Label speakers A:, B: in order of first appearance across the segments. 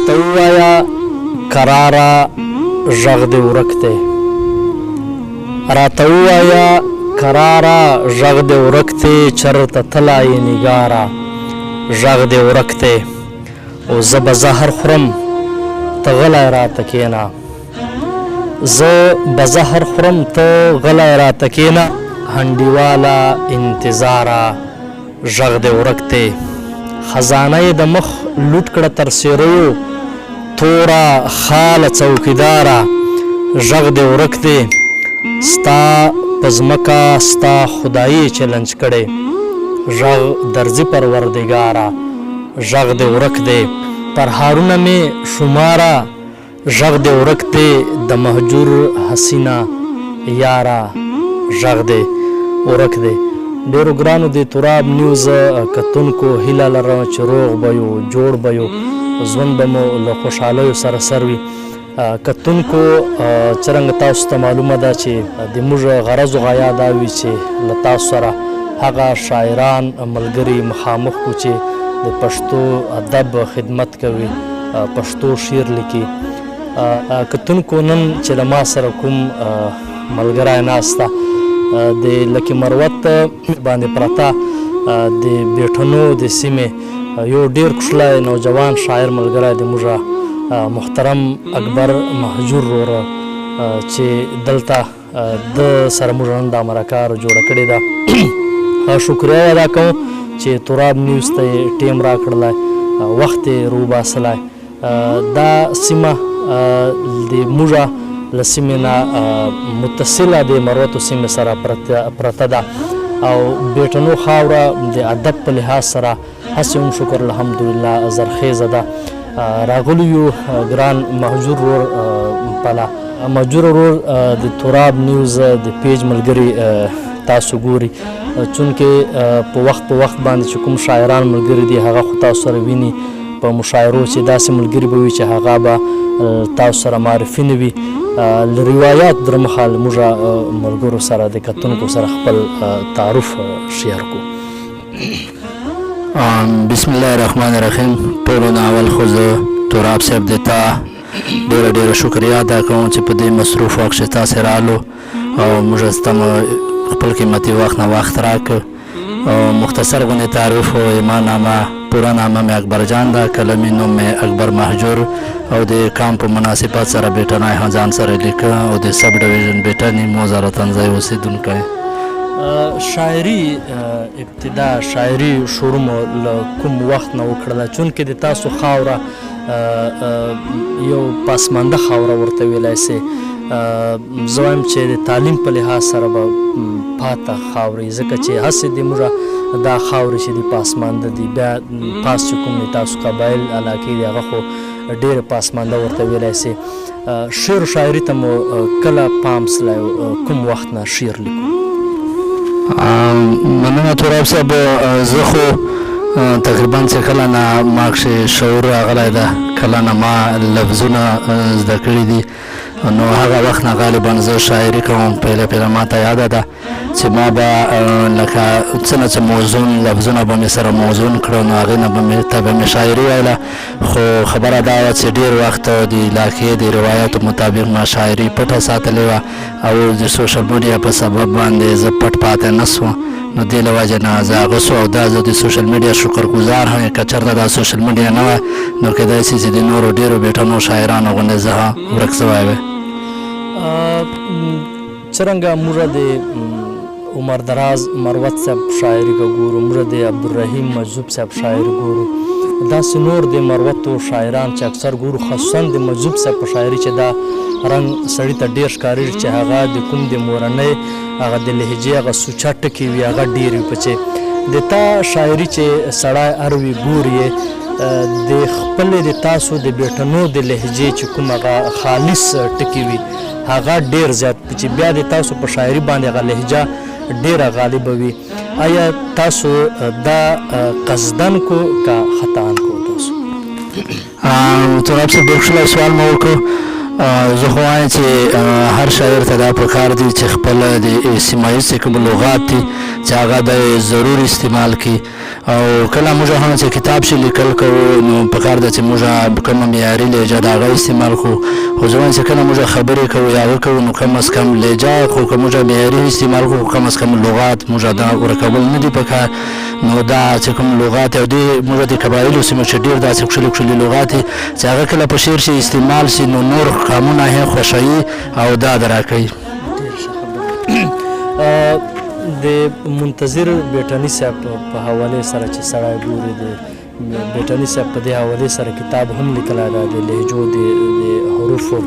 A: راته ووایه کراره غږ دې ورک دی راته ووایه کراره غږ دې ورک دی چرته تلای نګاره غږ دې ورک دی او زه به زهر خورم ته غلی راته کښېنه زه به زهر خورم ته غلی راته کښېنه هنډیواله انتظاره غږ دې ورک دی خزانه یې د مخ لوټ کړه تر سیریو توره خاله څوکیداره غږ دې ورک دی ستا په ځمکه ستا خدایي چلنج کړی غږ درځي پروردګاره غږ دې ورک دی پرهارونه مې شماره غږ دې ورک دی د مهجور حسینه یاره غږ دې ورک دی ډېرو ګرانو د تراب نیوز کتونکو هیله لرم چې روغ به یو جوړ به یو ژوند به مو له خوشحالیو سره سر وي کتونکو څرنګه تاسو ته معلومه ده چې د موږ غرض و غایا دا وي چې له تاسو سره هغه شاعران ملګري مخامخ کړو چې د پښتو ادب خدمت کوي پښتو شعر لیکي کتونکو نن چې له ما سره کوم ملګری ناسته د لکي مروت باندې پرته د بیټنو د سیمې یو ډیر کوشلی نوجوان شاعر ملګری د موږ محترم اکبر مهجور وروره چې دلته د سره موږ نن دا مرکه جوړه کړې ده شکریه ادا کوم چې تراب نیوز ته یې ټیم راکړلی وخت یې روباسلی دا سیمه د موږ له سیمې نه متصله د مروتو سیمې سره پرته ده او بیټنو خاوره د ادب په لحاظ سره هسې هم شکر الحمدلله زرخیزه ده راغلو یو ګران مهجور ورور پله مهجور ورور د تراب نیوز د پیج ملګري تاسو ګوري چونکې په وخت باندې چې کوم شاعران ملګري دي هغه خو تاسو سره ویني په مشاعرو چې داسې ملګري به وي چې هغه به تاسو سره معرفي نه وي له روایات در مخه له موږ ملګرو سره د کتونکو سره خپل تعارف شیر کو
B: بسم الله الرحمن الرحیم ټولو نه اول خو زه تراب صاحب د تا ډېره شکریه ادا کوم چې په دې مصروف وخت کې تاسې رالو او موږ ته خپل قیمتي وخت نه وخت راکړ او مختصر غونې تعریف و ما نامه پوره نامه مې اکبر جان ده کلمي نوم مې اکبر مهجور او د کام په مناسبت سره بیټنی ځان سره لیکه او د سب ډویژن بیټنی موزه رتنځای اوسېدونکی
A: شاعري ابتدا شاعري شروع مو له کوم وخت نه وکړله چونکې د تاسو خاوره یو پسمانده خاوره ورته ویلی سي زه وایم چې د تعلیم په لحاظ سره به پاته خاورې ځکه چې هسې د موږ دا خاورې چې دي پاسمانده دي بیا پاس چې کوم د تاسو قبایل علاقې دي هغه خو ډېرې پاسمانده ورته ویلی سي شعر و شاعري ته مو کله پام سلی کوم وخت نه شعر لیکو
B: مننه تراب صاحب زه خو تقریبا چې کله نه ما کښې شعور راغلی ده کله نه ما لفظونه زده کړي دي نو هغه وخت نه غالبا زه شاعري کوم پیله ماته یاده ده چې ما به لکه څه نه څه موزون لفظونه به مې سره موزون کړه نو هغې نه به مې شاعري ویله خو خبره دا وه چې ډېر وخت د علاقې د روایاتو مطابق ما شاعري پټه ساتلې وه او د سوشل میډیا په سبب باندې زه پټ پاتې نه سوم نو دې له وجې نه زه هغه سو او دا زه د سوشل میډیا شکرګزار هم یم که چېرته دا سوشل میډیا نه وای نو کیدای شي چې د نورو ډېرو بیټنو شاعرانو غوندې زه ورک سوی وی
A: څرنګه موږ د عمر دراز مروت صاحب شاعري ګورو موږ د عبدالرحیم مجذوب صاحب شاعري ګورو داسې نور د مروتو شاعران چې اکثر ګورو خصوصا د مجذوب صاحب په شاعري چې دا رنګ سړي ته ډېر ښکارېږي چې هغه د کوم د مورنۍ هغه د لهجې هغه سوچه ټکي وي هغه ډېر وي په چې د تا شاعري چې سړی هر وي ګوري د خپلې د تاسو د بیټنو د لهجې چې کوم هغه خالص ټکي وي هغه ډېر زیات چې بیا د تاسو په شاعري باندې هغه لهجه ډېره غالبه وي آیا تاسو دا قصدن کو که خطاان کو تاسو
B: تراب صاحب ډېر ښکلی سوال مو وکړو زه خو وایم چې هر شاعر ته دا پکار دي چې خپل د سیمه ییز چې کوم لغات دي چې هغه به ضرور استعمال کړي او کله موږ هم چې کتاب شي لیکل کوو نو پکار ده چې موږ کومه معیاري لهجه د هغه استعمال کړو خو زه وایم چې کله موږ خبرې کوو یا هغه کوو نو کم از کم لهجه خو که موږ معیاري استعمال کړو کم از کم لغات موږ دا ورکول نه دي پکار نو دا چې کوم لغات او دې موږ د قبایلو سیمو چې ډېر داسې ښکلي ښکلي لغات دي چې هغه کله په شعر شي استعمال شي نو نور قامونه یې خوښوي او دا در راکوي
A: د منتظر بیټني صاحب په حواله سره چې سړی ګوري د بیټني صاحب په دې حواله سره کتاب هم لیکلی ده د لهجو د حروفو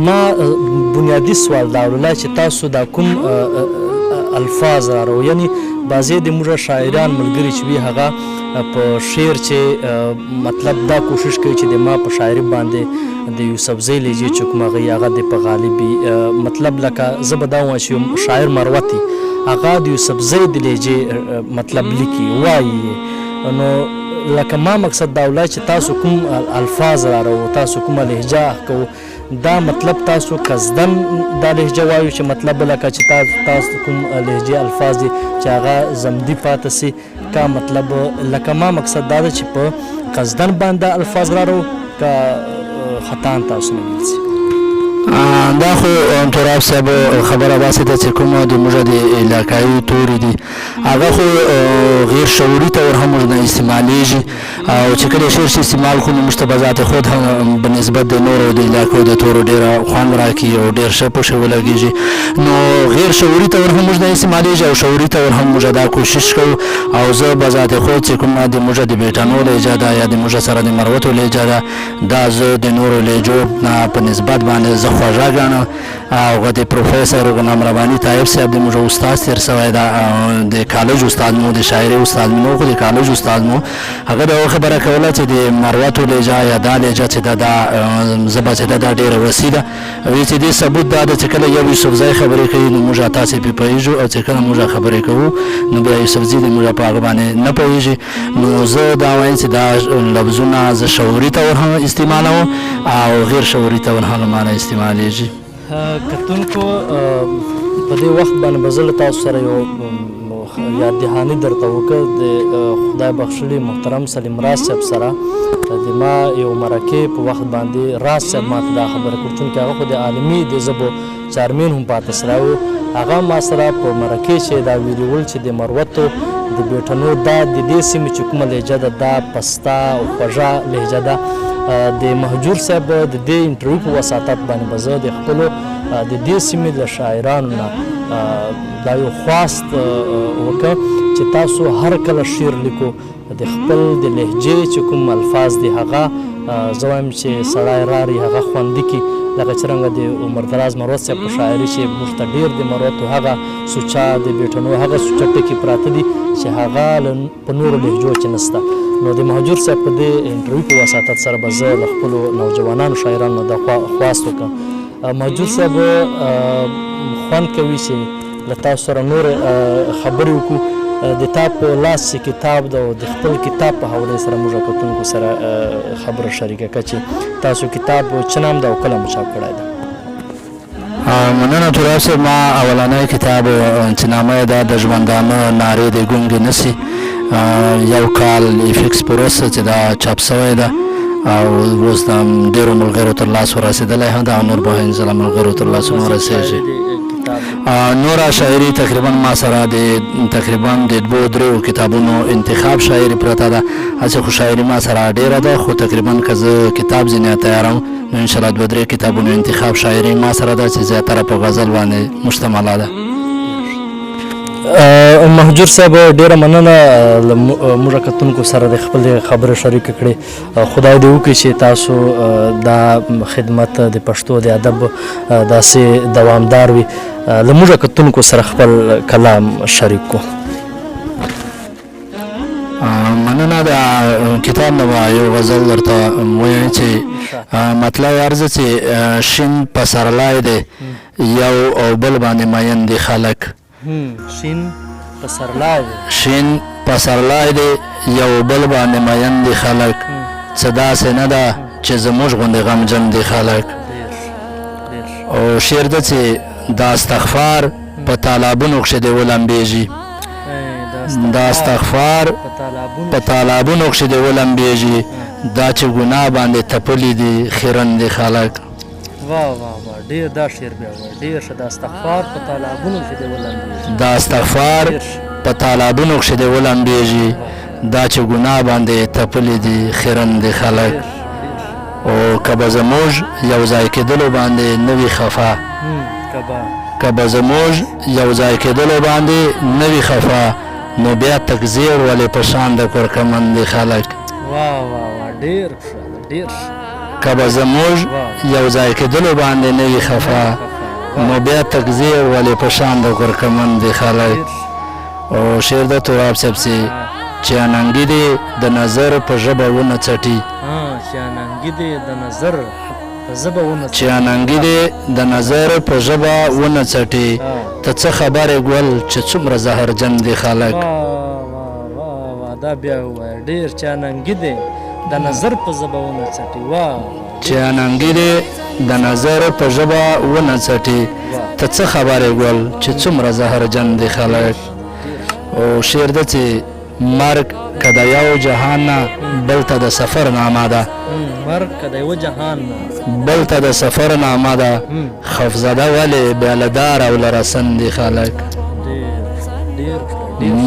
A: ما بنیادي سوال دا وړلی چې تاسو دا کوم الفاظ راو یعنی بعضې د موږ شاعران ملګري چې وي هغه په شعر چې مطلب دا کوشش کوي چې د ما په شاعري باندې د یوسفزۍ لهجې چې کوم هغه د په غالب وي مطلب لکه زه به دا وایم چې شاعر مروتي هغه د یوسفزۍ د لهجې مطلب لیکي وایي نو لکه ما مقصد دا ولی چې تاسو کوم الفاظ راو تاسو کومه لهجه کوو دا مطلب تاسو قصدن دا لهجه وایو چې مطلب لکه چې تاسو کوم لهجې الفاظ دي چې هغه زمدي پاتې سي کا مطلب لکه ما مقصد دا ده چې په قصدن باندې الفاظ راو کا خطان تاسو نه ویل سي
B: دا خو تراب صاحب خبره داسې ده چې کومه د موږ د علاقایي تورې دي هغه خو غیر شعوري طور هم موږ نه استعمالیږي او چې کله شعر شي استعمال کړو نو موږ ته به ذات خود هم په نسبت د نورو د علاقو د تورو ډېره خوند راکړي او ډېر ښه پوښې ولګېږي نو غیر شعوري طور هم موږ نه استعمالیږي او شعوري طور هم موږ دا کوشش کوو او زه به ذات خود چې کومه د موږ د بیټانو لهجه ده یا د موږ سره د مروتو لهجه ده دا زه د نورو لهجو نه په نسبت باندې زه خوږه ګڼم او د پروفیسر غلام رباني طایب صاحب د موږ استاد تېر سوی ده د کالج استاد مو د شاعري استاد مو خو د کالج استاد مو هغه دا خبره کوله چې د مروتو لهجه یا دا لهجه چې ده دا ژبه چې ده دا ډېره وسیع ده وایي چې دې ثبوت دا ده چې کله یو یوسفزی خبرې کوي نو موږ تاسې پرې پوهېږو او چې کله موږ خبرې کوو نو بیا یوسفزي د موږ په هغه باندې نه پوهېږي نو زه دا وایم چې دا لفظونه زه شعوري طور هم استعمالوم او غیر شعوري طور هم مانه استعمالیږي
A: کتونکو په دې وخت باندې به زه له تاسو سره یو یاد دهاني درته وکړ د خدای بخښلي محترم سلیم راز صاحب سره د ما یو مرکې په وخت باندې راز صاحب ماته دا خبره کړ چونکې هغه خو د عالمي د ژبو چارمین هم پاتې سره و هغه ما سره په مرکې چې دا ویلي ول چې د مروتو د بیټنو دا د دې سیمې چې کومه لهجه ده دا پسته او خوږه لهجه ده د مهجور صاحب د دې انټرویو په وساطت باندې به زه د خپلو د دې سیمې د شاعرانو نه دا یو خواست وکړم چې تاسو هر کله شعر لیکو د خپل د لهجې چې کوم الفاظ دي هغه زه وایم چې سړی راري هغه خوندي کړي لکه څرنګه د عمردراز مروت صاحب په شاعري چې موږ ته ډېر د مروتو هغه سوچه د بیټنو هغه سوچه ټکي پراته دي چې هغه په نورو لهجو کې نشته نو د مهجور صاحب په دې انټرویو په وساطت سره به زه له خپلو نوجوانانو شاعرانو دا خواست وکړم مهجور صاحب خوند کوي چې له تاسو سره نور خبرې وکړو د تا په لاس چې کتاب ده او د خپل کتاب په حواله سره موږ کتونکو سره خبره شریکه کړه چې تاسو کتاب څه نام ده او کله مو چاپ کړی ده
B: مننه تراب صاحب ما اولنی کتاب چې نامه یې ده د ژوندانه نارې د ګونګې نسي یو کال ایفکس پروسه چې دا چاپ سوی ده او اوس د ډېرو ملګرو تر لاس ورسېدلی هم ده او نور به انشاءالله ملګرو تر لاسو ورسېږي نوره شاعري تقریبا ما سره د تقریبا د 2-3 کتابونو انتخاب شاعري پرته ده هسې خو شاعري ما سره ډېره ده خو تقریبا که زه کتاب ځینې تیاروم نو انشاءالله 2-3 کتابونو انتخاب شاعري ما سره ده چې زیاتره په غزل باندې مشتمله ده
A: مهجور صاحب ډیره مننه موږ کتونکو سره د خپل خبرې شریک کړې خدای دې وکړي چې تاسو دا خدمت د پښتو د ادب داسې دوامدار وي له موږ کتونکو سره خپل کلام شریک کو
B: مننه د کتاب نه یو غزل درته وایم چې مطلب عرضه چې شین پسرلی دی یو او بل باندې مین دي خلک
A: شین پسرلی
B: دی یو بل باندې مین دي خلک څه داسې نه ده چې زموږ غوندې غمجن دي خلک. او شعر ده چې دا استغفار په تالابونو کښې دې ولمبېږي، دا استغفار په تالابونو کښې دې ولمبېږي، دا چې ګناه باندې تپلي دي خیرن دي خلک.
A: واه واه واه ډېر دا شعر بیا وایه ډېر ښه. دا استغفار په تالابونو کښې دې ولمبېږي،
B: دا استغفار په تالابونو کښې دې ولمبېږي، دا چې ګناه باندې تپلي دي خیرن دي خلک. او که به زموږ یو ځای کېدلو باندې نه وي خفه، که به زموږ یو ځای کېدلو باندې نه وي خفه، نو بیا تکزیر ولې په شان د کورکمن دي خلک.
A: واه واه واه ډېر ښه ډېر ښه.
B: که به زموږ یو ځای کېدلو باندې نه وي خفه، نو بیا تکزیر ولې په شان د کورکمن دي خلک. او شعر د تراب صاحب سي چې اننګي دې د نظر په ژبه ونه څټي،
A: چې اننګي دې د نظر په ژبه ونه
B: چې اننګي دې د نظر په ژبه ونه څټي، ته څه خبرې ګل چې څومره زهرجن دي خلک.
A: دا بیا ووایه ډېر چې اننګي دې د نظر په ژبه ونه څټي. واه
B: چې اننګي دې د نظر په ژبه ونه څټي، ته څه خبرې ګل چې څومره زهرجن دي خلک. او شعر ده چې مرګ که د یو جهان نه بل ته د سفر نامه ده،
A: مرګ که د یوه جهان نه
B: بل ته د سفر نامه ده، خفزده ولې بیا له دار او له رسن دي خلک.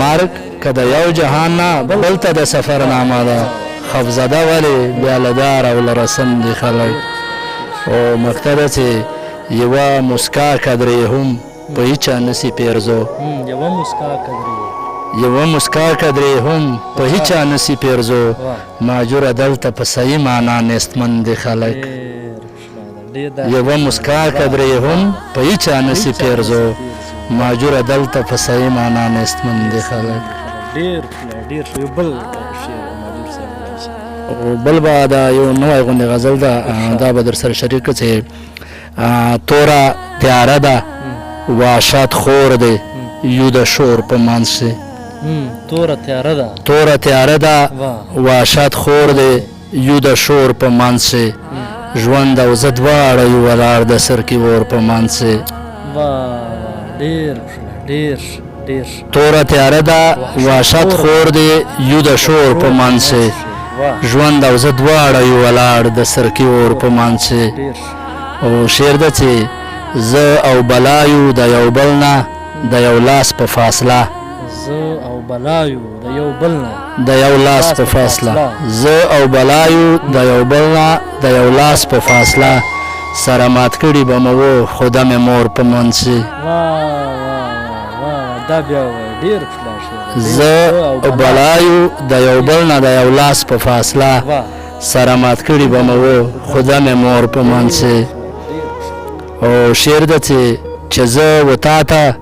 B: مرګ که د یو جهان نه بل ته د سفر نامه ده، خفزده ولې بیا له دار او له رسن دي خلک. او مقطع ده چې یوه مسکا قدرې هم په هیچا نسي پیرزو،
A: یوه مسکا قدرې
B: یوه مسکا قدرې هم په هیچا نسي پیرزو، ماجوره دلته په صحیح معنا نیستمن دي خلک. یوه مسکا قدرې هم په هیچا نسي پیرزو، ماجوره دلته په صحیح معنا نیستمن دي خلک.
A: ډېر ښه. یو بل شعر ماجور صاحب
B: او بل به دا یو نوی غوندې غزل ده، دا به در سره شریک کړو چې توره تیاره ده واشات خور دی یو د شور په منځ کې.
A: توره تیاره ده،
B: توره تیاره ده واشات خور دی یو د شور په منځ کې، ژوند او زه دواړه یو ولاړ د سرکې ور په منځ کې.
A: ډېر ډېر ډېر.
B: توره تیاره ده واشات خور دی یو د شور په منځ کې، ژوند او زه دواړه یو ولاړ د سرکې ور په منځ کې. او شعر ده چې زه او بلایو د یو بل نه د یو لاس په فاصله،
A: زه او بلایو د یو بل نه
B: د یو لاس په فاصله، زه او بلایو د یو بل نه د یو لاس په فاصله، سره مات کړي به مو و خو د مې مور په منځ کې.
A: دا بیا وایه ډېر ښکلا شعر.
B: زه او بلایو د یو بل نه د یو لاس په فاصله، سره مات کړي به مو و خو د مې مور په منځ کې. او شعر ده چې زه و تا ته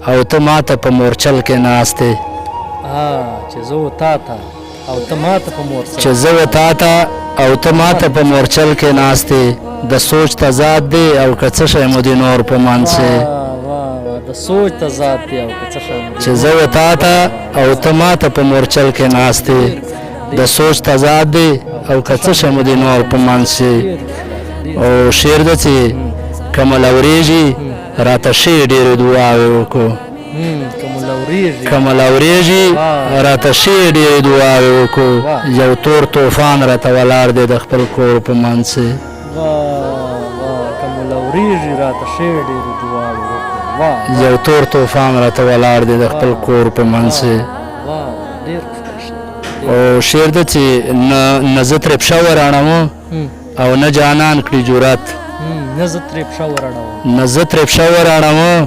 B: او ته ما ته په مورچل کې ناستې،
A: چې زه و تا ته او ته ما ته په مورچل،
B: چې زه و تا ته او ته ما ته په مورچل کې ناستې، د سوچ تضاد دی او که څه شی مو د نور په منځ کې.
A: د سوچ تضاد دی او که څه شی مو
B: چې زه و تا ته او ته ما ته په مورچل کې ناستې، د سوچ تضاد دی او که څه شی مو د نور په منځ کې. او شعر ده چې که مو لورېږي راته ښې ډېرې دعاوې وکړو، که مو لورېږي راته ښې ډېرې دعاوې وکړو، یو تور طوفان راته ولاړ دی د خپل کور په منځ کې.
A: که مو لورېږي راته ښې ډېرې دعاوې وکړو،
B: یو تور طوفان راته ولاړ دی د خپل کور په منځ کې. او شعر ده چې نه زه ترې پښه وراڼوم او نه جانان کړي جرأت،
A: نه زه ترې پښه وراڼوم،
B: نه زه ترې پښه وراڼوم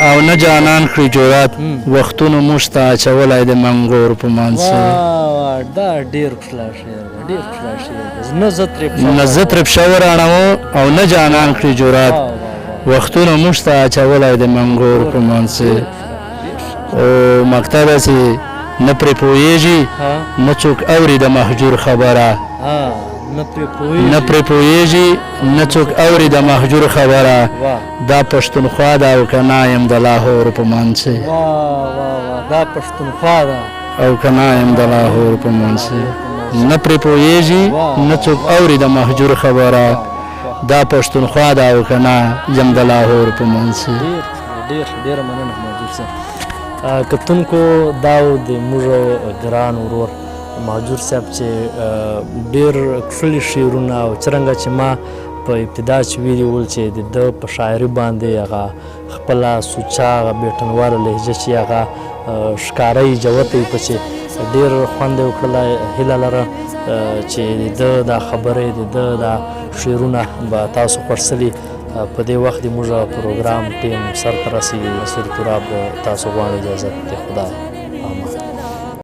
B: او نه جانان کړي جرأت، وختونو موږ ته اچولی د منګور په منځ کې.
A: دا ډېر ښکلا شعر دی، ډېر ښکلا شعر دی.
B: نه زه ترې پښه وراڼوم او نه جانان کړي جرأت، وختونو موږ ته اچولی د منګور په منځ کې. او مقطع ده چې نه پرې پوهېږي نه څوک اوري د مهجور خبره، نه پرې پوهېږي نه څوک اوري د مهجور خبره، دا پښتونخوا ده او که نه یم د لاهور په منځ کې.
A: دا پښتونخوا ده
B: او که نه یم د لاهور په منځ کې. نه پرې پوهېږي نه څوک اوري د مهجور خبره دا پښتونخوا ده او که نه یم د لاهور په منځ
A: ډېره مننه مهجور صاحب. کتونکو دا و د موږ ګران ورور مهجور صاحب چې ډېر ښکلي شعرونه او څرنګه چې ما په ابتدا چې ویلي ول چې د ده په شاعري باندې هغه خپله سوچه هغه بېټنواله لهجه چې هغه ښکاره یې جوته یې پکې ډېر خوند یې وکړله. هیله لرم چې د ده دا خبرې د ده دا شعرونه به تاسو خوښ په دې وخت د موږ پروګرام ټیم سر ته رسي. نصیر تراب تاسو غواړم اجازه د خدای.